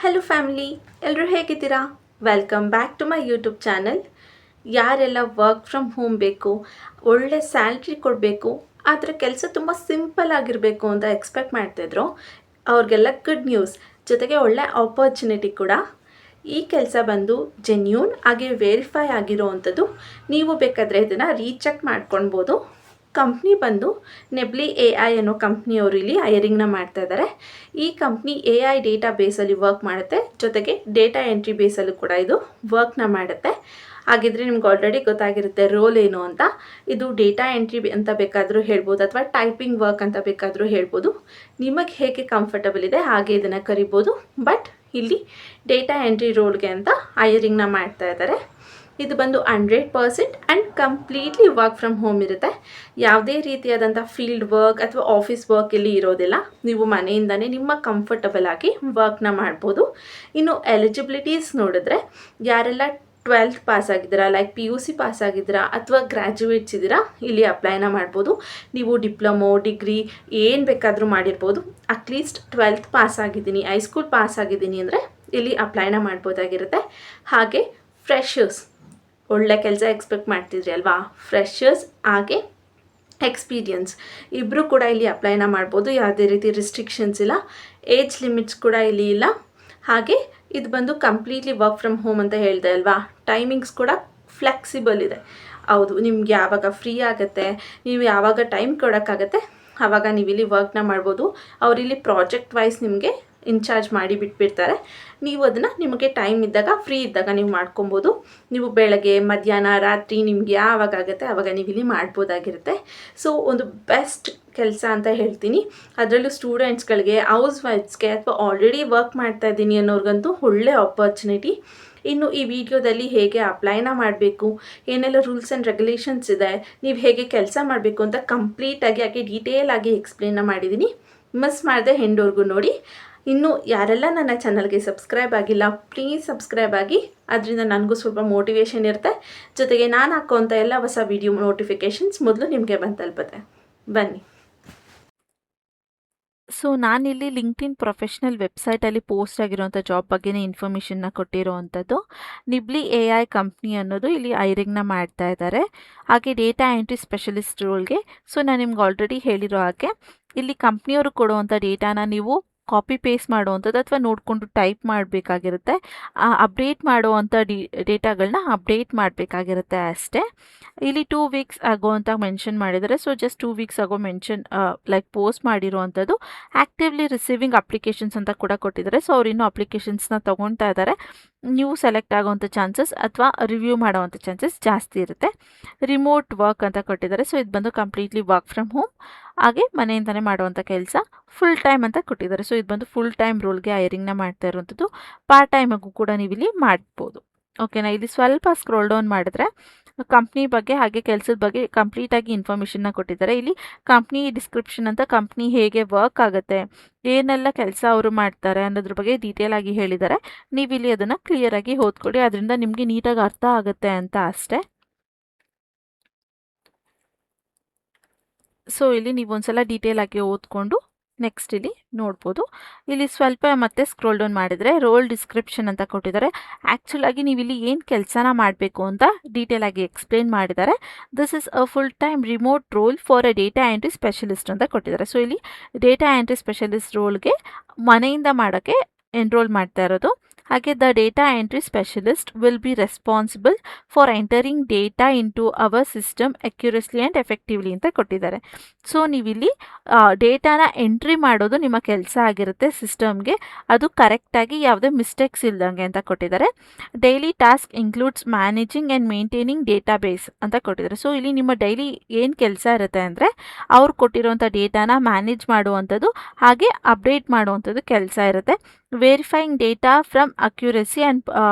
Hello family, ಎಲ್ಲರೂ ಹೇಗಿದ್ದೀರಾ? Welcome back to my YouTube channel. ಯಾರೆಲ್ಲ ವರ್ಕ್ ಫ್ರಮ್ ಹೋಮ್ ಬೇಕು, ಒಳ್ಳೆ ಸ್ಯಾಲ್ರಿ ಕೊಡಬೇಕು, ಆದರೆ ಕೆಲಸ ತುಂಬ ಸಿಂಪಲ್ ಆಗಿರಬೇಕು ಅಂತ ಎಕ್ಸ್ಪೆಕ್ಟ್ ಮಾಡ್ತಿದ್ರು, ಅವ್ರಿಗೆಲ್ಲ ಗುಡ್ ನ್ಯೂಸ್, ಜೊತೆಗೆ ಒಳ್ಳೆ ಆಪರ್ಚುನಿಟಿ ಕೂಡ. ಈ ಕೆಲಸ ಬಂದು ಜೆನ್ಯೂನ್ ಹಾಗೆ ವೆರಿಫೈ ಆಗಿರೋ ಅಂಥದ್ದು. ನೀವು ಬೇಕಾದರೆ ಇದನ್ನು ರೀಚೆಕ್ ಮಾಡ್ಕೊಳ್ಬೋದು. ಕಂಪ್ನಿ ಬಂದು ನೆಬ್ಲಿ AI ಅನ್ನೋ ಕಂಪ್ನಿಯವರು ಇಲ್ಲಿ ಹೈರಿಂಗ್ನ ಮಾಡ್ತಾ ಇದ್ದಾರೆ. ಈ ಕಂಪ್ನಿ AI ಡೇಟಾ ಬೇಸಲ್ಲಿ ವರ್ಕ್ ಮಾಡುತ್ತೆ, ಜೊತೆಗೆ ಡೇಟಾ ಎಂಟ್ರಿ ಬೇಸಲ್ಲೂ ಕೂಡ ಇದು ವರ್ಕ್ನ ಮಾಡುತ್ತೆ. ಹಾಗಿದ್ರೆ ನಿಮ್ಗೆ ಆಲ್ರೆಡಿ ಗೊತ್ತಾಗಿರುತ್ತೆ ರೋಲ್ ಏನು ಅಂತ. ಇದು ಡೇಟಾ ಎಂಟ್ರಿ ಅಂತ ಬೇಕಾದರೂ ಹೇಳ್ಬೋದು, ಅಥವಾ ಟೈಪಿಂಗ್ ವರ್ಕ್ ಅಂತ ಬೇಕಾದರೂ ಹೇಳ್ಬೋದು. ನಿಮಗೆ ಹೇಗೆ ಕಂಫರ್ಟಬಲ್ ಇದೆ ಹಾಗೆ ಇದನ್ನು ಕರಿಬೋದು. ಬಟ್ ಇಲ್ಲಿ ಡೇಟಾ ಎಂಟ್ರಿ ರೋಲ್ಗೆ ಅಂತ ಹೈರಿಂಗ್ನ ಮಾಡ್ತಾ ಇದ್ದಾರೆ. ಇದು ಬಂದು 100% and completely work from home ಇರುತ್ತೆ. ಯಾವುದೇ ರೀತಿಯಾದಂಥ ಫೀಲ್ಡ್ ವರ್ಕ್ ಅಥವಾ ಆಫೀಸ್ ವರ್ಕ್ ಇಲ್ಲಿ ಇರೋದಿಲ್ಲ. ನೀವು ಮನೆಯಿಂದನೇ ನಿಮ್ಮ ಕಂಫರ್ಟಬಲ್ ಆಗಿ ವರ್ಕ್ನ ಮಾಡ್ಬೋದು. ಇನ್ನು ಎಲಿಜಿಬಿಲಿಟೀಸ್ ನೋಡಿದ್ರೆ, ಯಾರೆಲ್ಲ 12th ಪಾಸ್ ಆಗಿದ್ದೀರಾ, ಲೈಕ್ PUC ಪಾಸ್ ಆಗಿದ್ದೀರಾ ಅಥವಾ ಗ್ರ್ಯಾಜುಯೇಟ್ಸ್ ಇದ್ದೀರಾ, ಇಲ್ಲಿ ಅಪ್ಲೈನ ಮಾಡ್ಬೋದು. ನೀವು ಡಿಪ್ಲೊಮೊ, ಡಿಗ್ರಿ ಏನು ಬೇಕಾದರೂ ಮಾಡಿರ್ಬೋದು. ಅಟ್ಲೀಸ್ಟ್ 12th ಪಾಸ್ ಆಗಿದ್ದೀನಿ, ಹೈಸ್ಕೂಲ್ ಪಾಸ್ ಆಗಿದ್ದೀನಿ ಅಂದರೆ ಇಲ್ಲಿ ಅಪ್ಲೈನ ಮಾಡ್ಬೋದಾಗಿರುತ್ತೆ. ಹಾಗೆ ಫ್ರೆಷರ್ಸ್, ಒಳ್ಳೆ ಕೆಲಸ ಎಕ್ಸ್ಪೆಕ್ಟ್ ಮಾಡ್ತಿದ್ರಿ ಅಲ್ವಾ, ಫ್ರೆಷರ್ಸ್ ಹಾಗೆ ಎಕ್ಸ್ಪೀರಿಯನ್ಸ್ ಇಬ್ಬರು ಕೂಡ ಇಲ್ಲಿ ಅಪ್ಲೈನ ಮಾಡ್ಬೋದು. ಯಾವುದೇ ರೀತಿ ರಿಸ್ಟ್ರಿಕ್ಷನ್ಸ್ ಇಲ್ಲ, ಏಜ್ ಲಿಮಿಟ್ಸ್ ಕೂಡ ಇಲ್ಲಿ ಇಲ್ಲ. ಹಾಗೆ ಇದು ಬಂದು ಕಂಪ್ಲೀಟ್ಲಿ ವರ್ಕ್ ಫ್ರಮ್ ಹೋಮ್ ಅಂತ ಹೇಳಿದೆ ಅಲ್ವಾ, ಟೈಮಿಂಗ್ಸ್ ಕೂಡ ಫ್ಲೆಕ್ಸಿಬಲ್ ಇದೆ. ಹೌದು, ನಿಮ್ಗೆ ಯಾವಾಗ ಫ್ರೀ ಆಗುತ್ತೆ, ನೀವು ಯಾವಾಗ ಟೈಮ್ ಕೊಡೋಕ್ಕಾಗತ್ತೆ ಆವಾಗ ನೀವು ಇಲ್ಲಿ ವರ್ಕ್ನ ಮಾಡ್ಬೋದು. ಅವರಿಲ್ಲಿ ಪ್ರಾಜೆಕ್ಟ್ ವೈಸ್ ನಿಮಗೆ ಇನ್ಚಾರ್ಜ್ ಮಾಡಿ ಬಿಟ್ಬಿಡ್ತಾರೆ. ನೀವು ಅದನ್ನು ನಿಮಗೆ ಟೈಮ್ ಇದ್ದಾಗ, ಫ್ರೀ ಇದ್ದಾಗ ನೀವು ಮಾಡ್ಕೊಬೋದು. ನೀವು ಬೆಳಗ್ಗೆ, ಮಧ್ಯಾಹ್ನ, ರಾತ್ರಿ ನಿಮ್ಗೆ ಯಾವಾಗ ಆಗುತ್ತೆ ಆವಾಗ ನೀವು ಇಲ್ಲಿ ಮಾಡ್ಬೋದಾಗಿರುತ್ತೆ. ಸೊ ಒಂದು ಬೆಸ್ಟ್ ಕೆಲಸ ಅಂತ ಹೇಳ್ತೀನಿ. ಅದರಲ್ಲೂ ಸ್ಟೂಡೆಂಟ್ಸ್ಗಳಿಗೆ, ಹೌಸ್ ವೈಫ್ಸ್ಗೆ ಅಥವಾ ಆಲ್ರೆಡಿ ವರ್ಕ್ ಮಾಡ್ತಾ ಇದ್ದೀನಿ ಅನ್ನೋರ್ಗಂತೂ ಒಳ್ಳೆ ಆಪರ್ಚುನಿಟಿ. ಇನ್ನು ಈ ವಿಡಿಯೋದಲ್ಲಿ ಹೇಗೆ ಅಪ್ಲೈನ ಮಾಡಬೇಕು, ಏನೆಲ್ಲ ರೂಲ್ಸ್ ಆ್ಯಂಡ್ ರೆಗ್ಯುಲೇಷನ್ಸ್ ಇದೆ, ನೀವು ಹೇಗೆ ಕೆಲಸ ಮಾಡಬೇಕು ಅಂತ ಕಂಪ್ಲೀಟಾಗಿ ಹಾಗೆ ಡೀಟೇಲ್ ಆಗಿ ಎಕ್ಸ್ಪ್ಲೇನ್ನ ಮಾಡಿದ್ದೀನಿ. ಮಿಸ್ ಮಾಡದೆ ಎಂಡ್ವರೆಗೂ ನೋಡಿ. ಇನ್ನು ಯಾರೆಲ್ಲ ನನ್ನ ಚಾನಲ್ಗೆ ಸಬ್ಸ್ಕ್ರೈಬ್ ಆಗಿಲ್ಲ, ಪ್ಲೀಸ್ ಸಬ್ಸ್ಕ್ರೈಬ್ ಆಗಿ. ಅದರಿಂದ ನನಗೂ ಸ್ವಲ್ಪ ಮೋಟಿವೇಶನ್ ಇರುತ್ತೆ, ಜೊತೆಗೆ ನಾನು ಹಾಕೋಂಥ ಎಲ್ಲ ಹೊಸ ವಿಡಿಯೋ ನೋಟಿಫಿಕೇಷನ್ಸ್ ಮೊದಲು ನಿಮಗೆ ಬಂದು ತಲುಪುತ್ತೆ. ಬನ್ನಿ. ಸೊ ನಾನಿಲ್ಲಿ ಲಿಂಕ್ಡ್ಇನ್ ಪ್ರೊಫೆಷ್ನಲ್ ವೆಬ್ಸೈಟಲ್ಲಿ ಪೋಸ್ಟ್ ಆಗಿರೋಂಥ ಜಾಬ್ ಬಗ್ಗೆನೇ ಇನ್ಫಾರ್ಮೇಷನ್ನ ಕೊಟ್ಟಿರೋವಂಥದ್ದು. ನಿಬ್ಲಿ AI ಕಂಪ್ನಿ ಅನ್ನೋದು ಇಲ್ಲಿ ಹೈರಿಂಗ್ನ ಮಾಡ್ತಾ ಇದ್ದಾರೆ. ಹಾಗೆ ಡೇಟಾ ಎಂಟ್ರಿ ಸ್ಪೆಷಲಿಸ್ಟ್ ರೋಲ್ಗೆ. ಸೊ ನಾನು ನಿಮ್ಗೆ ಆಲ್ರೆಡಿ ಹೇಳಿರೋ ಹಾಗೆ ಇಲ್ಲಿ ಕಂಪ್ನಿಯವರು ಕೊಡುವಂಥ ಡೇಟಾನ ನೀವು ಕಾಪಿ ಪೇಸ್ಟ್ ಮಾಡುವಂಥದ್ದು ಅಥವಾ ನೋಡಿಕೊಂಡು ಟೈಪ್ ಮಾಡಬೇಕಾಗಿರುತ್ತೆ. ಅಪ್ಡೇಟ್ ಮಾಡುವಂಥ ಡೇಟಾಗಳನ್ನ ಅಪ್ಡೇಟ್ ಮಾಡಬೇಕಾಗಿರುತ್ತೆ ಅಷ್ಟೇ. ಇಲ್ಲಿ 2 ವೀಕ್ಸ್ ಆಗೋ ಅಂತ ಮೆನ್ಷನ್ ಮಾಡಿದ್ದಾರೆ. ಸೊ ಜಸ್ಟ್ 2 ವೀಕ್ಸ್ ಆಗೋ ಮೆನ್ಷನ್ ಲೈಕ್ ಪೋಸ್ಟ್ ಮಾಡಿರುವಂಥದ್ದು. ಆ್ಯಕ್ಟಿವ್ಲಿ ರಿಸೀವಿಂಗ್ ಅಪ್ಲಿಕೇಶನ್ಸ್ ಅಂತ ಕೂಡ ಕೊಟ್ಟಿದ್ದಾರೆ. ಸೊ ಅವ್ರು ಇನ್ನೂ ಅಪ್ಲಿಕೇಶನ್ಸ್ನ ತೊಗೊಳ್ತಾ ಇದ್ದಾರೆ. ನೀವು ಸೆಲೆಕ್ಟ್ ಆಗೋವಂಥ ಚಾನ್ಸಸ್ ಅಥವಾ ರಿವ್ಯೂ ಮಾಡೋವಂಥ ಚಾನ್ಸಸ್ ಜಾಸ್ತಿ ಇರುತ್ತೆ. ರಿಮೋಟ್ ವರ್ಕ್ ಅಂತ ಕೊಟ್ಟಿದ್ದಾರೆ. ಸೊ ಇದು ಬಂದು ಕಂಪ್ಲೀಟ್ಲಿ ವರ್ಕ್ ಫ್ರಮ್ ಹೋಮ್, ಹಾಗೆ ಮನೆಯಿಂದಲೇ ಮಾಡುವಂಥ ಕೆಲಸ. ಫುಲ್ ಟೈಮ್ ಅಂತ ಕೊಟ್ಟಿದ್ದಾರೆ. ಸೊ ಇದು ಬಂದು ಫುಲ್ ಟೈಮ್ ರೋಲ್ಗೆ ಹೈರಿಂಗ್ನ ಮಾಡ್ತಾ ಇರುವಂಥದ್ದು. ಪಾರ್ಟ್ ಟೈಮಾಗೂ ಕೂಡ ನೀವು ಇಲ್ಲಿ ಮಾಡ್ಬೋದು. ಓಕೆನಾ. ಇಲ್ಲಿ ಸ್ವಲ್ಪ ಸ್ಕ್ರೋಲ್ ಡೌನ್ ಮಾಡಿದ್ರೆ ಕಂಪ್ನಿ ಬಗ್ಗೆ ಹಾಗೆ ಕೆಲಸದ ಬಗ್ಗೆ ಕಂಪ್ಲೀಟಾಗಿ ಇನ್ಫಾರ್ಮೇಷನ್ನ ಕೊಟ್ಟಿದ್ದಾರೆ. ಇಲ್ಲಿ ಕಂಪ್ನಿ ಡಿಸ್ಕ್ರಿಪ್ಷನ್ ಅಂತ, ಕಂಪ್ನಿ ಹೇಗೆ ವರ್ಕ್ ಆಗುತ್ತೆ, ಏನೆಲ್ಲ ಕೆಲಸ ಅವರು ಮಾಡ್ತಾರೆ ಅನ್ನೋದ್ರ ಬಗ್ಗೆ ಡೀಟೇಲ್ ಆಗಿ ಹೇಳಿದ್ದಾರೆ. ನೀವು ಇಲ್ಲಿ ಅದನ್ನು ಕ್ಲಿಯರಾಗಿ ಓದ್ಕೊಡಿ, ಅದರಿಂದ ನಿಮಗೆ ನೀಟಾಗಿ ಅರ್ಥ ಆಗುತ್ತೆ ಅಂತ ಅಷ್ಟೇ. ಸೊ ಇಲ್ಲಿ ನೀವು ಒಂದ್ಸಲ ಡೀಟೇಲ್ ಆಗಿ ಓದ್ಕೊಂಡು ನೆಕ್ಸ್ಟ್ ಇಲ್ಲಿ ನೋಡ್ಬೋದು. ಇಲ್ಲಿ ಸ್ವಲ್ಪ ಮತ್ತೆ ಸ್ಕ್ರೋಲ್ ಡೌನ್ ಮಾಡಿದರೆ ರೋಲ್ ಡಿಸ್ಕ್ರಿಪ್ಷನ್ ಅಂತ ಕೊಟ್ಟಿದ್ದಾರೆ. ಆ್ಯಕ್ಚುಲ್ ಆಗಿ ನೀವು ಇಲ್ಲಿ ಏನು ಕೆಲಸನ ಮಾಡಬೇಕು ಅಂತ ಡೀಟೇಲ್ ಆಗಿ ಎಕ್ಸ್ಪ್ಲೇನ್ ಮಾಡಿದ್ದಾರೆ. This is a full time remote roll for a data entry specialist ಅಂತ ಕೊಟ್ಟಿದ್ದಾರೆ. ಸೊ ಇಲ್ಲಿ ಡೇಟಾ ಎಂಟ್ರಿ ಸ್ಪೆಷಲಿಸ್ಟ್ ರೋಲ್ಗೆ ಮನೆಯಿಂದ ಮಾಡೋಕ್ಕೆ ಎನ್ರೋಲ್ ಮಾಡ್ತಾ ಇರೋದು. ಹಾಗೆ the data entry specialist will be responsible for entering data into our system accurately and effectively ಅಂತ ಕೊಟ್ಟಿದ್ದಾರೆ. ಸೊ ನೀವಿಲ್ಲಿ ಡೇಟಾನ ಎಂಟ್ರಿ ಮಾಡೋದು ನಿಮ್ಮ ಕೆಲಸ ಆಗಿರುತ್ತೆ ಸಿಸ್ಟಮ್ಗೆ, ಅದು ಕರೆಕ್ಟಾಗಿ ಯಾವುದೇ ಮಿಸ್ಟೇಕ್ಸ್ ಇಲ್ದಂಗೆ ಅಂತ ಕೊಟ್ಟಿದ್ದಾರೆ. Daily task includes managing and maintaining data base ಅಂತ ಕೊಟ್ಟಿದ್ದಾರೆ. ಸೊ ಇಲ್ಲಿ ನಿಮ್ಮ ಡೈಲಿ ಏನು ಕೆಲಸ ಇರುತ್ತೆ ಅಂದರೆ ಅವ್ರು ಕೊಟ್ಟಿರೋಂಥ ಡೇಟಾನ ಮ್ಯಾನೇಜ್ ಮಾಡುವಂಥದ್ದು ಹಾಗೆ ಅಪ್ಡೇಟ್ ಮಾಡುವಂಥದ್ದು ಕೆಲಸ ಇರುತ್ತೆ. Verifying data from accuracy and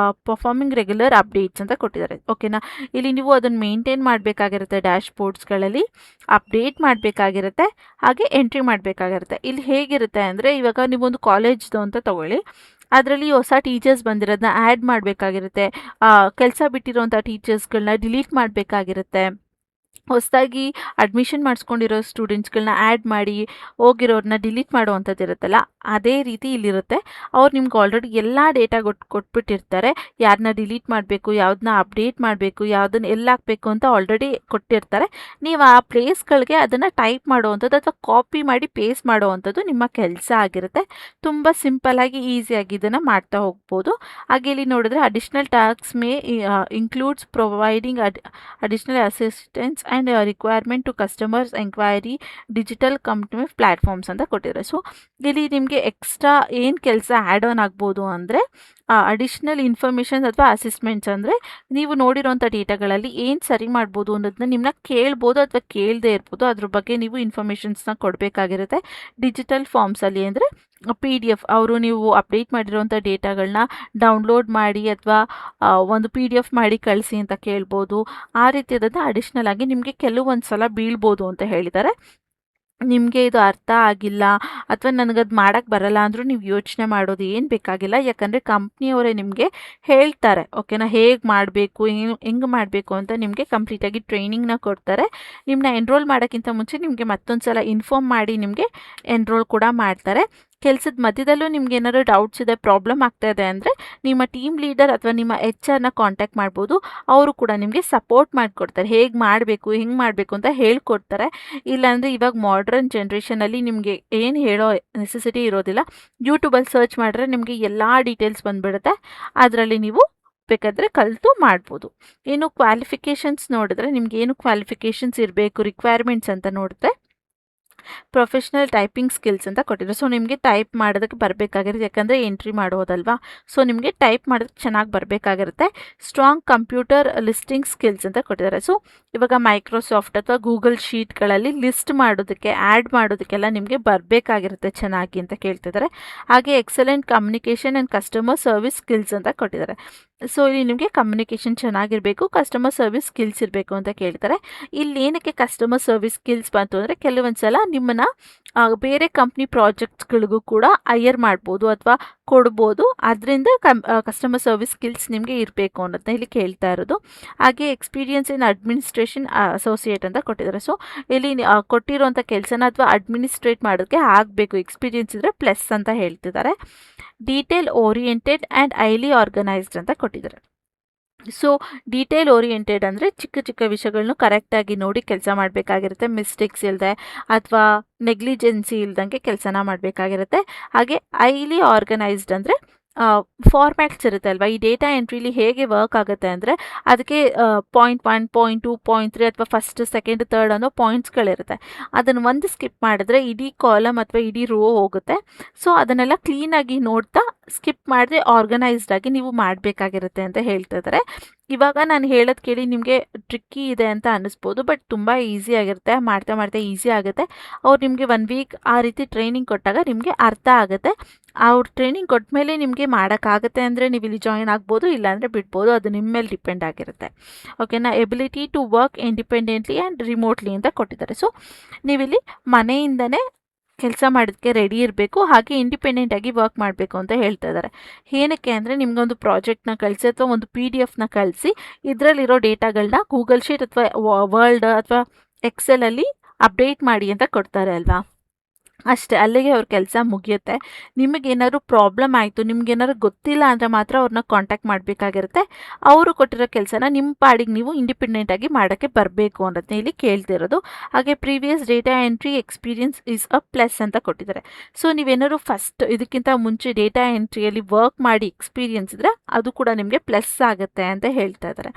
performing regular updates ಅಂತ ಕೊಟ್ಟಿದ್ದಾರೆ. ಓಕೆನಾ. ಇಲ್ಲಿ ನೀವು ಅದನ್ನು ಮೇಂಟೈನ್ ಮಾಡಬೇಕಾಗಿರುತ್ತೆ, ಡ್ಯಾಶ್ ಬೋರ್ಡ್ಸ್ಗಳಲ್ಲಿ ಅಪ್ಡೇಟ್ ಮಾಡಬೇಕಾಗಿರುತ್ತೆ, ಹಾಗೆ ಎಂಟ್ರಿ ಮಾಡಬೇಕಾಗಿರುತ್ತೆ. ಇಲ್ಲಿ ಹೇಗಿರುತ್ತೆ ಅಂದರೆ, ಇವಾಗ ನೀವೊಂದು ಕಾಲೇಜ್ದು ಅಂತ ತಗೊಳ್ಳಿ, ಅದರಲ್ಲಿ ಹೊಸ ಟೀಚರ್ಸ್ ಬಂದಿರೋದನ್ನ ಆ್ಯಡ್ ಮಾಡಬೇಕಾಗಿರುತ್ತೆ, ಕೆಲಸ ಬಿಟ್ಟಿರೋಂಥ ಟೀಚರ್ಸ್ಗಳನ್ನ ಡಿಲೀಟ್ ಮಾಡಬೇಕಾಗಿರುತ್ತೆ, ಹೊಸದಾಗಿ ಅಡ್ಮಿಷನ್ ಮಾಡಿಸ್ಕೊಂಡಿರೋ ಸ್ಟೂಡೆಂಟ್ಸ್ಗಳನ್ನ ಆ್ಯಡ್ ಮಾಡಿ ಹೋಗಿರೋರನ್ನ ಡಿಲೀಟ್ ಮಾಡುವಂಥದ್ದು ಇರುತ್ತಲ್ಲ, ಅದೇ ರೀತಿ ಇಲ್ಲಿರುತ್ತೆ. ಅವ್ರು ನಿಮ್ಗೆ ಆಲ್ರೆಡಿ ಎಲ್ಲ ಡೇಟಾ ಕೊಟ್ಬಿಟ್ಟಿರ್ತಾರೆ. ಯಾರನ್ನ ಡಿಲೀಟ್ ಮಾಡಬೇಕು, ಯಾವುದನ್ನ ಅಪ್ಡೇಟ್ ಮಾಡಬೇಕು, ಯಾವುದನ್ನ ಎಲ್ಲಿ ಹಾಕಬೇಕು ಅಂತ ಆಲ್ರೆಡಿ ಕೊಟ್ಟಿರ್ತಾರೆ. ನೀವು ಆ ಪ್ಲೇಸ್ಗಳಿಗೆ ಅದನ್ನು ಟೈಪ್ ಮಾಡುವಂಥದ್ದು ಅಥವಾ ಕಾಪಿ ಮಾಡಿ ಪೇಸ್ಟ್ ಮಾಡುವಂಥದ್ದು ನಿಮ್ಮ ಕೆಲಸ ಆಗಿರುತ್ತೆ. ತುಂಬ ಸಿಂಪಲ್ಲಾಗಿ ಈಸಿಯಾಗಿ ಇದನ್ನು ಮಾಡ್ತಾ ಹೋಗ್ಬೋದು. ಹಾಗೆ ಇಲ್ಲಿ ನೋಡಿದ್ರೆ additional tasks may includes providing additional assistance and requirement to customers enquiry digital company platforms ಅಂತ ಕೊಟ್ಟಿದ್ದಾರೆ. ಸೊ ಇಲ್ಲಿ ನಿಮಗೆ ಎಕ್ಸ್ಟ್ರಾ ಏನು ಕೆಲಸ ಆ್ಯಡ್ ಆನ್ ಆಗ್ಬೋದು ಅಂದರೆ ಅಡಿಷ್ನಲ್ ಇನ್ಫಾರ್ಮೇಷನ್ಸ್ ಅಥವಾ ಅಸಿಸ್ಮೆಂಟ್ಸ್ ಅಂದರೆ ನೀವು ನೋಡಿರೋಂಥ ಡೇಟಾಗಳಲ್ಲಿ ಏನು ಸರಿ ಮಾಡ್ಬೋದು ಅನ್ನೋದನ್ನ ನಿಮ್ಮನ್ನ ಕೇಳ್ಬೋದು ಅಥವಾ ಕೇಳದೇ ಇರ್ಬೋದು. ಅದ್ರ ಬಗ್ಗೆ ನೀವು ಇನ್ಫಾರ್ಮೇಷನ್ಸ್ನ ಕೊಡಬೇಕಾಗಿರುತ್ತೆ. ಡಿಜಿಟಲ್ ಫಾರ್ಮ್ಸಲ್ಲಿ ಅಂದರೆ PDF ಅವರು ನೀವು ಅಪ್ಡೇಟ್ ಮಾಡಿರೋಂಥ ಡೇಟಾಗಳನ್ನ ಡೌನ್ಲೋಡ್ ಮಾಡಿ ಅಥವಾ ಒಂದು PDF ಮಾಡಿ ಕಳಿಸಿ ಅಂತ ಕೇಳ್ಬೋದು. ಆ ರೀತಿಯಾದಂಥ ಅಡಿಷ್ನಲ್ ಆಗಿ ನಿಮಗೆ ಕೆಲವೊಂದು ಸಲ ಬೀಳ್ಬೋದು ಅಂತ ಹೇಳಿದ್ದಾರೆ. ನಿಮಗೆ ಇದು ಅರ್ಥ ಆಗಿಲ್ಲ ಅಥವಾ ನನಗದು ಮಾಡೋಕ್ಕೆ ಬರಲ್ಲ ಅಂದರೂ ನೀವು ಯೋಚನೆ ಮಾಡೋದು ಏನು ಬೇಕಾಗಿಲ್ಲ. ಯಾಕಂದರೆ ಕಂಪ್ನಿಯವರೇ ನಿಮಗೆ ಹೇಳ್ತಾರೆ, ಓಕೆನಾ, ಹೇಗೆ ಮಾಡಬೇಕು, ಹೆಂಗೆ ಮಾಡಬೇಕು ಅಂತ ನಿಮಗೆ ಕಂಪ್ಲೀಟಾಗಿ ಟ್ರೈನಿಂಗ್ನ ಕೊಡ್ತಾರೆ. ನಿಮ್ಮನ್ನ ಎನ್ರೋಲ್ ಮಾಡೋಕ್ಕಿಂತ ಮುಂಚೆ ನಿಮಗೆ ಮತ್ತೊಂದು ಸಲ ಇನ್ಫಾರ್ಮ್ ಮಾಡಿ ನಿಮಗೆ ಎನ್ರೋಲ್ ಕೂಡ ಮಾಡ್ತಾರೆ. ಕೆಲಸದ ಮಧ್ಯದಲ್ಲೂ ನಿಮ್ಗೆ ಏನಾದ್ರು ಡೌಟ್ಸ್ ಇದೆ, ಪ್ರಾಬ್ಲಮ್ ಆಗ್ತಾ ಇದೆ ಅಂದರೆ ನಿಮ್ಮ ಟೀಮ್ ಲೀಡರ್ ಅಥವಾ ನಿಮ್ಮ HR ಕಾಂಟ್ಯಾಕ್ಟ್ ಮಾಡ್ಬೋದು. ಅವರು ಕೂಡ ನಿಮಗೆ ಸಪೋರ್ಟ್ ಮಾಡಿಕೊಡ್ತಾರೆ. ಹೇಗೆ ಮಾಡಬೇಕು, ಹೆಂಗೆ ಮಾಡಬೇಕು ಅಂತ ಹೇಳ್ಕೊಡ್ತಾರೆ. ಇಲ್ಲಾಂದರೆ ಇವಾಗ ಮಾಡ್ರನ್ ಜನ್ರೇಷನಲ್ಲಿ ನಿಮಗೆ ಏನು ಹೇಳೋ ನೆಸೆಸಿಟಿ ಇರೋದಿಲ್ಲ. ಯೂಟ್ಯೂಬಲ್ಲಿ ಸರ್ಚ್ ಮಾಡಿದ್ರೆ ನಿಮಗೆ ಎಲ್ಲ ಡೀಟೇಲ್ಸ್ ಬಂದುಬಿಡುತ್ತೆ. ಅದರಲ್ಲಿ ನೀವು ಬೇಕಾದರೆ ಕಲಿತು ಮಾಡ್ಬೋದು. ಇನ್ನು ಕ್ವಾಲಿಫಿಕೇಷನ್ಸ್ ನೋಡಿದ್ರೆ ನಿಮ್ಗೆ ಏನು ಕ್ವಾಲಿಫಿಕೇಷನ್ಸ್ ಇರಬೇಕು, ರಿಕ್ವೈರ್ಮೆಂಟ್ಸ್ ಅಂತ ನೋಡಿದ್ರೆ ಪ್ರೊಫೆಷ್ನಲ್ ಟೈಪಿಂಗ್ ಸ್ಕಿಲ್ಸ್ ಅಂತ ಕೊಟ್ಟಿದ್ದಾರೆ. ಸೊ ನಿಮಗೆ ಟೈಪ್ ಮಾಡೋದಕ್ಕೆ ಬರಬೇಕಾಗಿರುತ್ತೆ, ಯಾಕಂದರೆ ಎಂಟ್ರಿ ಮಾಡೋದಲ್ವಾ. ಸೊ ನಿಮಗೆ ಟೈಪ್ ಮಾಡೋದಕ್ಕೆ ಚೆನ್ನಾಗಿ ಬರಬೇಕಾಗಿರುತ್ತೆ. ಸ್ಟ್ರಾಂಗ್ ಕಂಪ್ಯೂಟರ್ ಲಿಸ್ಟಿಂಗ್ ಸ್ಕಿಲ್ಸ್ ಅಂತ ಕೊಟ್ಟಿದ್ದಾರೆ. ಸೊ ಇವಾಗ ಮೈಕ್ರೋಸಾಫ್ಟ್ ಅಥವಾ ಗೂಗಲ್ ಶೀಟ್ಗಳಲ್ಲಿ ಲಿಸ್ಟ್ ಮಾಡೋದಕ್ಕೆ, ಆ್ಯಡ್ ಮಾಡೋದಕ್ಕೆಲ್ಲ ನಿಮಗೆ ಬರಬೇಕಾಗಿರುತ್ತೆ ಚೆನ್ನಾಗಿ ಅಂತ ಕೇಳ್ತಿದ್ದಾರೆ. ಹಾಗೆ excellent communication and customer service skills ಅಂತ ಕೊಟ್ಟಿದ್ದಾರೆ. ಸೊ ಇಲ್ಲಿ ನಿಮಗೆ ಕಮ್ಯುನಿಕೇಷನ್ ಚೆನ್ನಾಗಿರಬೇಕು, ಕಸ್ಟಮರ್ ಸರ್ವಿಸ್ ಸ್ಕಿಲ್ಸ್ ಇರಬೇಕು ಅಂತ ಕೇಳ್ತಾರೆ. ಇಲ್ಲಿ ಏನಕ್ಕೆ ಕಸ್ಟಮರ್ ಸರ್ವಿಸ್ ಸ್ಕಿಲ್ಸ್ ಬಂತು ಅಂದರೆ ಕೆಲವೊಂದು ಸಲ ನಿಮ್ಮನ್ನು ಬೇರೆ ಕಂಪ್ನಿ ಪ್ರಾಜೆಕ್ಟ್ಸ್ಗಳಿಗೂ ಕೂಡ ಹೈಯರ್ ಮಾಡ್ಬೋದು ಅಥವಾ ಕೊಡ್ಬೋದು. ಅದರಿಂದ ಕಸ್ಟಮರ್ ಸರ್ವಿಸ್ ಸ್ಕಿಲ್ಸ್ ನಿಮಗೆ ಇರಬೇಕು ಅನ್ನೋದನ್ನ ಇಲ್ಲಿ ಕೇಳ್ತಾ ಇರೋದು. ಹಾಗೆ ಎಕ್ಸ್ಪೀರಿಯನ್ಸ್ ಇನ್ ಅಡ್ಮಿನಿಸ್ಟ್ರೇಷನ್ ಅಸೋಸಿಯೇಟ್ ಅಂತ ಕೊಟ್ಟಿದ್ದಾರೆ. ಸೊ ಇಲ್ಲಿ ಕೊಟ್ಟಿರೋಂಥ ಕೆಲಸನ ಅಥವಾ ಅಡ್ಮಿನಿಸ್ಟ್ರೇಟ್ ಮಾಡೋದಕ್ಕೆ ಆಗಬೇಕು, ಎಕ್ಸ್ಪೀರಿಯನ್ಸ್ ಇದ್ದರೆ ಪ್ಲಸ್ ಅಂತ ಹೇಳ್ತಿದ್ದಾರೆ. Detail oriented and highly organised ಅಂತ ಕೊಟ್ಟಿದ್ದಾರೆ. ಸೊ ಡೀಟೇಲ್ ಓರಿಯೆಂಟೆಡ್ ಅಂದರೆ ಚಿಕ್ಕ ಚಿಕ್ಕ ವಿಷಯಗಳನ್ನು ಕರೆಕ್ಟಾಗಿ ನೋಡಿ ಕೆಲಸ ಮಾಡಬೇಕಾಗಿರುತ್ತೆ, ಮಿಸ್ಟೇಕ್ಸ್ ಇಲ್ಲದೆ ಅಥವಾ ನೆಗ್ಲಿಜೆನ್ಸಿ ಇಲ್ದಂಗೆ ಕೆಲಸನ ಮಾಡಬೇಕಾಗಿರುತ್ತೆ. ಹಾಗೆ ಹೈಲಿ ಆರ್ಗನೈಸ್ಡ್ ಅಂದರೆ ಫಾರ್ಮ್ಯಾಟ್ಸ್ ಇರುತ್ತೆ ಅಲ್ವಾ. ಈ ಡೇಟಾ ಎಂಟ್ರಿಲಿ ಹೇಗೆ ವರ್ಕ್ ಆಗುತ್ತೆ ಅಂದರೆ ಅದಕ್ಕೆ ಪಾಯಿಂಟ್ 1, ಪಾಯಿಂಟ್ 2, ಪಾಯಿಂಟ್ 3 ಅಥವಾ ಫಸ್ಟ್, ಸೆಕೆಂಡ್, ಥರ್ಡ್ ಅನ್ನೋ ಪಾಯಿಂಟ್ಸ್ಗಳಿರುತ್ತೆ. ಅದನ್ನು ಒಂದು ಸ್ಕಿಪ್ ಮಾಡಿದ್ರೆ ಇಡೀ ಕಾಲಮ್ ಅಥವಾ ಇಡೀ ರೋ ಹೋಗುತ್ತೆ. ಸೊ ಅದನ್ನೆಲ್ಲ ಕ್ಲೀನಾಗಿ ನೋಡ್ತಾ ಸ್ಕಿಪ್ ಮಾಡದೆ ಆರ್ಗನೈಸ್ಡ್ ಆಗಿ ನೀವು ಮಾಡಬೇಕಾಗಿರುತ್ತೆ ಅಂತ ಹೇಳ್ತಾ ಇದ್ದಾರೆ. ಇವಾಗ ನಾನು ಹೇಳೋದು ಕೇಳಿ ನಿಮಗೆ ಟ್ರಿಕ್ಕಿ ಇದೆ ಅಂತ ಅನ್ನಿಸ್ಬೋದು, ಬಟ್ ತುಂಬ ಈಸಿ ಆಗಿರುತ್ತೆ. ಮಾಡ್ತಾ ಮಾಡ್ತಾ ಈಸಿ ಆಗುತ್ತೆ. ಅವ್ರು ನಿಮಗೆ 1 ವೀಕ್ ಆ ರೀತಿ ಟ್ರೈನಿಂಗ್ ಕೊಟ್ಟಾಗ ನಿಮಗೆ ಅರ್ಥ ಆಗುತ್ತೆ. ಅವ್ರು ಟ್ರೈನಿಂಗ್ ಕೊಟ್ಟ ಮೇಲೆ ನಿಮಗೆ ಮಾಡೋಕ್ಕಾಗುತ್ತೆ ಅಂದರೆ ನೀವು ಇಲ್ಲಿ ಜಾಯಿನ್ ಆಗ್ಬೋದು, ಇಲ್ಲಾಂದರೆ ಬಿಡ್ಬೋದು. ಅದು ನಿಮ್ಮ ಮೇಲೆ ಡಿಪೆಂಡ್ ಆಗಿರುತ್ತೆ. ಓಕೆನಾ. Ability to work independently and remotely ಅಂತ ಕೊಟ್ಟಿದ್ದಾರೆ. ಸೊ ನೀವಿಲ್ಲಿ ಮನೆಯಿಂದನೇ ಕೆಲಸ ಮಾಡೋದಕ್ಕೆ ರೆಡಿ ಇರಬೇಕು, ಹಾಗೆ ಇಂಡಿಪೆಂಡೆಂಟಾಗಿ ವರ್ಕ್ ಮಾಡಬೇಕು ಅಂತ ಹೇಳ್ತಾ ಇದ್ದಾರೆ. ಏನಕ್ಕೆ ಅಂದರೆ ನಿಮಗೊಂದು ಪ್ರಾಜೆಕ್ಟ್ನ ಕಳಿಸಿ ಅಥವಾ ಒಂದು PDF ಕಳಿಸಿ ಇದರಲ್ಲಿರೋ ಡೇಟಾಗಳನ್ನ ಗೂಗಲ್ ಶೀಟ್ ಅಥವಾ ವರ್ಲ್ಡ್ ಅಥವಾ ಎಕ್ಸೆಲಲ್ಲಿ ಅಪ್ಡೇಟ್ ಮಾಡಿ ಅಂತ ಕೊಡ್ತಾರೆ ಅಲ್ವಾ. ಅಷ್ಟೇ, ಅಲ್ಲಿಗೆ ಅವ್ರ ಕೆಲಸ ಮುಗಿಯುತ್ತೆ. ನಿಮಗೇನಾದ್ರು ಪ್ರಾಬ್ಲಮ್ ಆಯಿತು, ನಿಮ್ಗೇನಾದ್ರು ಗೊತ್ತಿಲ್ಲ ಅಂದರೆ ಮಾತ್ರ ಅವ್ರನ್ನ ಕಾಂಟ್ಯಾಕ್ಟ್ ಮಾಡಬೇಕಾಗಿರುತ್ತೆ. ಅವರು ಕೊಟ್ಟಿರೋ ಕೆಲಸನ ನಿಮ್ಮ ಪಾಡಿಗೆ ನೀವು ಇಂಡಿಪೆಂಡೆಂಟಾಗಿ ಮಾಡೋಕ್ಕೆ ಬರಬೇಕು ಅನ್ನೋದನ್ನ ಇಲ್ಲಿ ಕೇಳ್ತಿರೋದು. ಹಾಗೆ previous data entry experience is a plus ಅಂತ ಕೊಟ್ಟಿದ್ದಾರೆ. ಸೊ ನೀವೇನಾದ್ರು ಫಸ್ಟ್ ಇದಕ್ಕಿಂತ ಮುಂಚೆ ಡೇಟಾ ಎಂಟ್ರಿಯಲ್ಲಿ ವರ್ಕ್ ಮಾಡಿ ಎಕ್ಸ್ಪೀರಿಯನ್ಸ್ ಇದ್ದರೆ ಅದು ಕೂಡ ನಿಮಗೆ ಪ್ಲಸ್ ಆಗುತ್ತೆ ಅಂತ ಹೇಳ್ತಾ ಇದ್ದಾರೆ.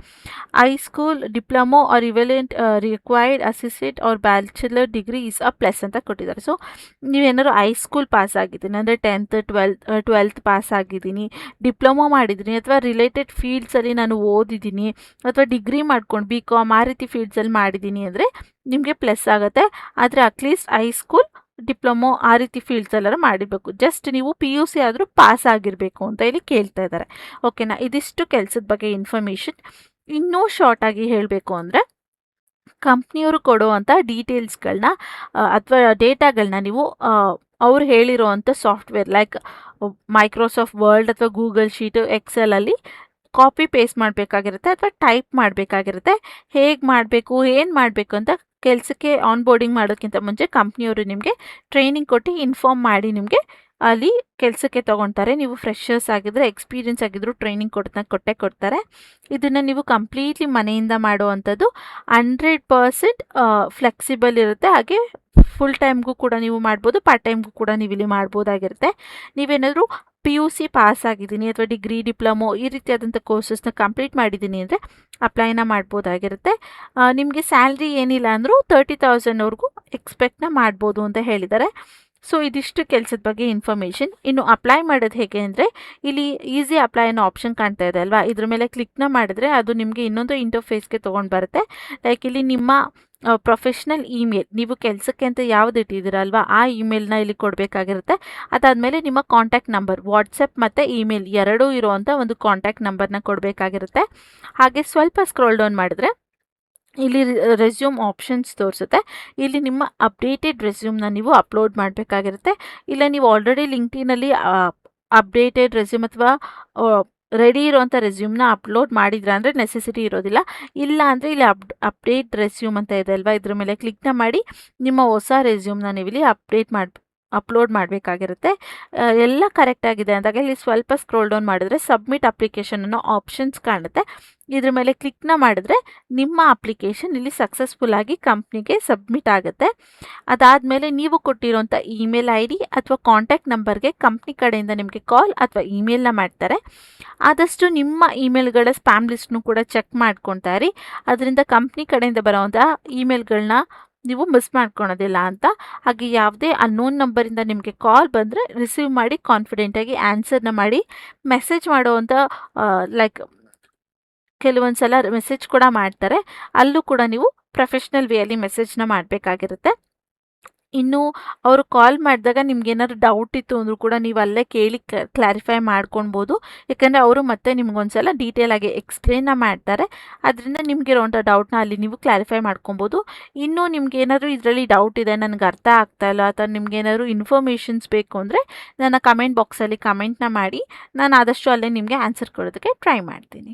High school diploma or equivalent required assistant or bachelor degree is a plus ಅಂತ ಕೊಟ್ಟಿದ್ದಾರೆ. ಸೊ ನೀವೇನಾದ್ರು ಹೈಸ್ಕೂಲ್ ಪಾಸ್ ಆಗಿದ್ದೀನಿ ಅಂದರೆ 10th, 12th ಪಾಸ್ ಆಗಿದ್ದೀನಿ, ಡಿಪ್ಲೊಮೊ ಮಾಡಿದ್ದೀನಿ ಅಥವಾ ರಿಲೇಟೆಡ್ ಫೀಲ್ಡ್ಸಲ್ಲಿ ನಾನು ಓದಿದ್ದೀನಿ ಅಥವಾ ಡಿಗ್ರಿ ಮಾಡ್ಕೊಂಡು BCom ಆ ರೀತಿ ಫೀಲ್ಡ್ಸಲ್ಲಿ ಮಾಡಿದ್ದೀನಿ ಅಂದರೆ ನಿಮಗೆ ಪ್ಲಸ್ ಆಗುತ್ತೆ. ಆದರೆ ಅಟ್ಲೀಸ್ಟ್ ಹೈಸ್ಕೂಲ್, ಡಿಪ್ಲೊಮೊ ಆ ರೀತಿ ಫೀಲ್ಡ್ಸೆಲ್ಲರೂ ಮಾಡಿರಬೇಕು. ಜಸ್ಟ್ ನೀವು PUC ಆದರೂ ಪಾಸ್ ಆಗಿರಬೇಕು ಅಂತ ಇಲ್ಲಿ ಕೇಳ್ತಾ ಇದ್ದಾರೆ. ಓಕೆನಾ. ಇದಿಷ್ಟು ಕೆಲಸದ ಬಗ್ಗೆ ಇನ್ಫಾರ್ಮೇಷನ್. ಇನ್ನೂ ಶಾರ್ಟಾಗಿ ಹೇಳಬೇಕು ಅಂದರೆ ಕಂಪ್ನಿಯವರು ಕೊಡುವಂಥ ಡೀಟೇಲ್ಸ್ಗಳನ್ನ ಅಥವಾ ಡೇಟಾಗಳನ್ನ ನೀವು ಅವ್ರು ಹೇಳಿರೋ ಅಂಥ ಸಾಫ್ಟ್ವೇರ್ ಲೈಕ್ ಮೈಕ್ರೋಸಾಫ್ಟ್ ವರ್ಡ್ ಅಥವಾ ಗೂಗಲ್ ಶೀಟು, ಎಕ್ಸೆಲಲ್ಲಿ ಕಾಪಿ ಪೇಸ್ಟ್ ಮಾಡಬೇಕಾಗಿರುತ್ತೆ ಅಥವಾ ಟೈಪ್ ಮಾಡಬೇಕಾಗಿರುತ್ತೆ. ಹೇಗೆ ಮಾಡಬೇಕು, ಏನು ಮಾಡಬೇಕು ಅಂತ ಕೆಲಸಕ್ಕೆ ಆನ್ಬೋರ್ಡಿಂಗ್ ಮಾಡೋಕ್ಕಿಂತ ಮುಂಚೆ ಕಂಪ್ನಿಯವರು ನಿಮಗೆ ಟ್ರೈನಿಂಗ್ ಕೊಟ್ಟು ಇನ್ಫಾರ್ಮ್ ಮಾಡಿ ನಿಮಗೆ ಅಲ್ಲಿ ಕೆಲಸಕ್ಕೆ ತೊಗೊಳ್ತಾರೆ. ನೀವು ಫ್ರೆಷರ್ಸ್ ಆಗಿದ್ದರೆ, ಎಕ್ಸ್ಪೀರಿಯನ್ಸ್ ಆಗಿದ್ದರೂ ಟ್ರೈನಿಂಗ್ ಕೊಟ್ಟೇ ಕೊಡ್ತಾರೆ. ಇದನ್ನು ನೀವು ಕಂಪ್ಲೀಟ್ಲಿ ಮನೆಯಿಂದ ಮಾಡುವಂಥದ್ದು. 100% ಫ್ಲೆಕ್ಸಿಬಲ್ ಇರುತ್ತೆ. ಹಾಗೆ ಫುಲ್ ಟೈಮ್ಗೂ ಕೂಡ ನೀವು ಮಾಡ್ಬೋದು, ಪಾರ್ಟ್ ಟೈಮ್ಗೂ ಕೂಡ ನೀವು ಇಲ್ಲಿ ಮಾಡ್ಬೋದಾಗಿರುತ್ತೆ. ನೀವೇನಾದರೂ PUC ಪಾಸ್ ಆಗಿದ್ದೀನಿ ಅಥವಾ ಡಿಗ್ರಿ, ಡಿಪ್ಲೊಮೊ ಈ ರೀತಿಯಾದಂಥ ಕೋರ್ಸಸ್ನ ಕಂಪ್ಲೀಟ್ ಮಾಡಿದ್ದೀನಿ ಅಂದರೆ ಅಪ್ಲೈನ ಮಾಡ್ಬೋದಾಗಿರುತ್ತೆ. ನಿಮಗೆ ಸ್ಯಾಲ್ರಿ ಏನಿಲ್ಲ ಅಂದರೂ 30,000ವರೆಗೂ ಎಕ್ಸ್ಪೆಕ್ಟ್ನ ಮಾಡ್ಬೋದು ಅಂತ ಹೇಳಿದ್ದಾರೆ. ಸೊ ಇದಿಷ್ಟು ಕೆಲಸದ ಬಗ್ಗೆ ಇನ್ಫಾರ್ಮೇಷನ್. ಇನ್ನು ಅಪ್ಲೈ ಮಾಡೋದು ಹೇಗೆ ಅಂದರೆ, ಇಲ್ಲಿ ಈಸಿ ಅಪ್ಲೈ ಅನ್ನೋ ಆಪ್ಷನ್ ಕಾಣ್ತಾ ಇದೆ ಅಲ್ವಾ, ಇದ್ರ ಮೇಲೆ ಕ್ಲಿಕ್ನ ಮಾಡಿದ್ರೆ ಅದು ನಿಮಗೆ ಇನ್ನೊಂದು ಇಂಟರ್ಫೇಸ್ಗೆ ತೊಗೊಂಡು ಬರುತ್ತೆ. ಲೈಕ್ ಇಲ್ಲಿ ನಿಮ್ಮ ಪ್ರೊಫೆಷ್ನಲ್ ಇಮೇಲ್, ನೀವು ಕೆಲಸಕ್ಕೆ ಅಂತ ಯಾವ್ದು ಇಟ್ಟಿದ್ದೀರಲ್ವಾ ಆ ಇಮೇಲ್ನ ಇಲ್ಲಿ ಕೊಡಬೇಕಾಗಿರುತ್ತೆ. ಅದಾದಮೇಲೆ ನಿಮ್ಮ ಕಾಂಟ್ಯಾಕ್ಟ್ ನಂಬರ್, ವಾಟ್ಸಪ್ ಮತ್ತು ಇಮೇಲ್ ಎರಡೂ ಇರುವಂಥ ಒಂದು ಕಾಂಟ್ಯಾಕ್ಟ್ ನಂಬರ್ನ ಕೊಡಬೇಕಾಗಿರುತ್ತೆ. ಹಾಗೆ ಸ್ವಲ್ಪ ಸ್ಕ್ರೋಲ್ ಡೌನ್ ಮಾಡಿದ್ರೆ ಇಲ್ಲಿ ರೆಸ್ಯೂಮ್ ಆಪ್ಷನ್ಸ್ ತೋರಿಸುತ್ತೆ. ಇಲ್ಲಿ ನಿಮ್ಮ ಅಪ್ಡೇಟೆಡ್ ರೆಸ್ಯೂಮ್ನ ನೀವು ಅಪ್ಲೋಡ್ ಮಾಡಬೇಕಾಗಿರುತ್ತೆ. ಇಲ್ಲ ನೀವು ಆಲ್ರೆಡಿ ಲಿಂಕ್ಡ್ಇನಲ್ಲಿ ಅಪ್ಡೇಟೆಡ್ ರೆಸ್ಯೂಮ್ ಅಥವಾ ರೆಡಿ ಇರೋವಂಥ ರೆಸ್ಯೂಮ್ನ ಅಪ್ಲೋಡ್ ಮಾಡಿದ್ರೆ ಅಂದರೆ ನೆಸೆಸಿಟಿ ಇರೋದಿಲ್ಲ. ಇಲ್ಲ ಅಂದರೆ ಇಲ್ಲಿ ಅಪ್ಡೇಟ್ ರೆಸ್ಯೂಮ್ ಅಂತ ಇದೆ ಅಲ್ವಾ, ಇದ್ರ ಮೇಲೆ ಕ್ಲಿಕ್ನ ಮಾಡಿ ನಿಮ್ಮ ಹೊಸ ರೆಸ್ಯೂಮ್ನ ನೀವು ಇಲ್ಲಿ ಅಪ್ಲೋಡ್ ಮಾಡಬೇಕಾಗಿರುತ್ತೆ. ಎಲ್ಲ ಕರೆಕ್ಟಾಗಿದೆ ಅಂದಾಗ ಇಲ್ಲಿ ಸ್ವಲ್ಪ ಸ್ಕ್ರೋಲ್ ಡೌನ್ ಮಾಡಿದ್ರೆ ಸಬ್ಮಿಟ್ ಅಪ್ಲಿಕೇಶನ್ ಅನ್ನೋ ಆಪ್ಷನ್ಸ್ ಕಾಣುತ್ತೆ. ಇದ್ರ ಮೇಲೆ ಕ್ಲಿಕ್ನ ಮಾಡಿದ್ರೆ ನಿಮ್ಮ ಅಪ್ಲಿಕೇಶನ್ ಇಲ್ಲಿ ಸಕ್ಸಸ್ಫುಲ್ ಆಗಿ ಕಂಪ್ನಿಗೆ ಸಬ್ಮಿಟ್ ಆಗುತ್ತೆ. ಅದಾದಮೇಲೆ ನೀವು ಕೊಟ್ಟಿರೋಂಥ ಇಮೇಲ್ ID ಅಥವಾ ಕಾಂಟ್ಯಾಕ್ಟ್ ನಂಬರ್ಗೆ ಕಂಪ್ನಿ ಕಡೆಯಿಂದ ನಿಮಗೆ ಕಾಲ್ ಅಥವಾ ಇಮೇಲ್ನ ಮಾಡ್ತಾರೆ. ಆದಷ್ಟು ನಿಮ್ಮ ಇಮೇಲ್ಗಳ ಸ್ಪ್ಯಾಮ್ ಲಿಸ್ಟ್ನು ಕೂಡ ಚೆಕ್ ಮಾಡ್ಕೊತಾ ಇರಿ. ಅದರಿಂದ ಕಂಪ್ನಿ ಕಡೆಯಿಂದ ಬರೋವಂಥ ಇಮೇಲ್ಗಳನ್ನ ನೀವು ಮಿಸ್ ಮಾಡ್ಕೊಳೋದಿಲ್ಲ ಅಂತ. ಹಾಗೆ ಯಾವುದೇ ಅನ್ನೋನ್ ನಂಬರಿಂದ ನಿಮಗೆ ಕಾಲ್ ಬಂದರೆ ರಿಸೀವ್ ಮಾಡಿ ಕಾನ್ಫಿಡೆಂಟಾಗಿ ಆನ್ಸರ್ನ ಮಾಡಿ. ಮೆಸೇಜ್ ಮಾಡುವಂಥ ಲೈಕ್ ಕೆಲವೊಂದು ಸಲ ಮೆಸೇಜ್ ಕೂಡ ಮಾಡ್ತಾರೆ, ಅಲ್ಲೂ ಕೂಡ ನೀವು ಪ್ರೊಫೆಷ್ನಲ್ ವೇಯಲ್ಲಿ ಮೆಸೇಜ್ನ ಮಾಡಬೇಕಾಗಿರುತ್ತೆ. ಇನ್ನು ಅವರು ಕಾಲ್ ಮಾಡಿದಾಗ ನಿಮ್ಗೇನಾದ್ರು ಡೌಟ್ ಇತ್ತು ಅಂದರೂ ಕೂಡ ನೀವು ಅಲ್ಲೇ ಕೇಳಿ ಕ್ಲಾರಿಫೈ ಮಾಡ್ಕೊಳ್ಬೋದು. ಯಾಕಂದರೆ ಅವರು ಮತ್ತೆ ನಿಮ್ಗೊಂದ್ಸಲ ಡೀಟೇಲಾಗಿ ಎಕ್ಸ್ಪ್ಲೇನ್ನ ಮಾಡ್ತಾರೆ. ಅದರಿಂದ ನಿಮಗಿರೋವಂಥ ಡೌಟ್ನ ಅಲ್ಲಿ ನೀವು ಕ್ಲಾರಿಫೈ ಮಾಡ್ಕೊಬೋದು. ಇನ್ನೂ ನಿಮ್ಗೇನಾದರೂ ಇದರಲ್ಲಿ ಡೌಟ್ ಇದೆ, ನನಗೆ ಅರ್ಥ ಆಗ್ತಾ ಇಲ್ಲ ಅಥವಾ ನಿಮ್ಗೇನಾದ್ರು ಇನ್ಫಾರ್ಮೇಷನ್ಸ್ ಬೇಕು ಅಂದರೆ ನನ್ನ ಕಮೆಂಟ್ ಬಾಕ್ಸಲ್ಲಿ ಕಮೆಂಟ್ನ ಮಾಡಿ, ನಾನು ಆದಷ್ಟು ಅಲ್ಲೇ ನಿಮಗೆ ಆನ್ಸರ್ ಕೊಡೋದಕ್ಕೆ ಟ್ರೈ ಮಾಡ್ತೀನಿ.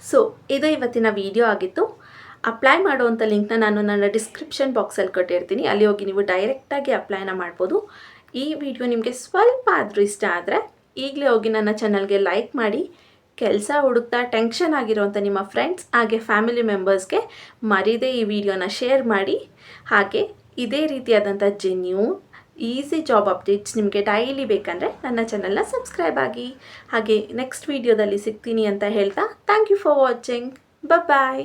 ಸೊ ಇದು ಇವತ್ತಿನ ವಿಡಿಯೋ ಆಗಿತ್ತು. ಅಪ್ಲೈ ಮಾಡುವಂಥ ಲಿಂಕ್ನ ನಾನು ನನ್ನ ಡಿಸ್ಕ್ರಿಪ್ಷನ್ ಬಾಕ್ಸಲ್ಲಿ ಕೊಟ್ಟಿರ್ತೀನಿ, ಅಲ್ಲಿ ಹೋಗಿ ನೀವು ಡೈರೆಕ್ಟಾಗಿ ಅಪ್ಲೈನ ಮಾಡ್ಬೋದು. ಈ ವಿಡಿಯೋ ನಿಮಗೆ ಸ್ವಲ್ಪ ಆದರೂ ಇಷ್ಟ ಆದರೆ ಈಗಲೇ ಹೋಗಿ ನನ್ನ ಚಾನಲ್ಗೆ ಲೈಕ್ ಮಾಡಿ. ಕೆಲಸ ಹುಡುಕ್ತಾ ಟೆನ್ಷನ್ ಆಗಿರೋವಂಥ ನಿಮ್ಮ ಫ್ರೆಂಡ್ಸ್ ಹಾಗೆ ಫ್ಯಾಮಿಲಿ ಮೆಂಬರ್ಸ್ಗೆ ಮರೀದೇ ಈ ವಿಡಿಯೋನ ಶೇರ್ ಮಾಡಿ. ಹಾಗೆ ಇದೇ ರೀತಿಯಾದಂಥ ಜೆನ್ಯೂನ್ ಈಸಿ ಜಾಬ್ ಅಪ್ಡೇಟ್ಸ್ ನಿಮಗೆ ಡೈಲಿ ಬೇಕಂದರೆ ನನ್ನ ಚಾನಲ್ನ ಸಬ್ಸ್ಕ್ರೈಬ್ ಆಗಿ. ಹಾಗೆ ನೆಕ್ಸ್ಟ್ ವಿಡಿಯೋದಲ್ಲಿ ಸಿಗ್ತೀನಿ ಅಂತ ಹೇಳ್ತಾ thank you for watching. Bye.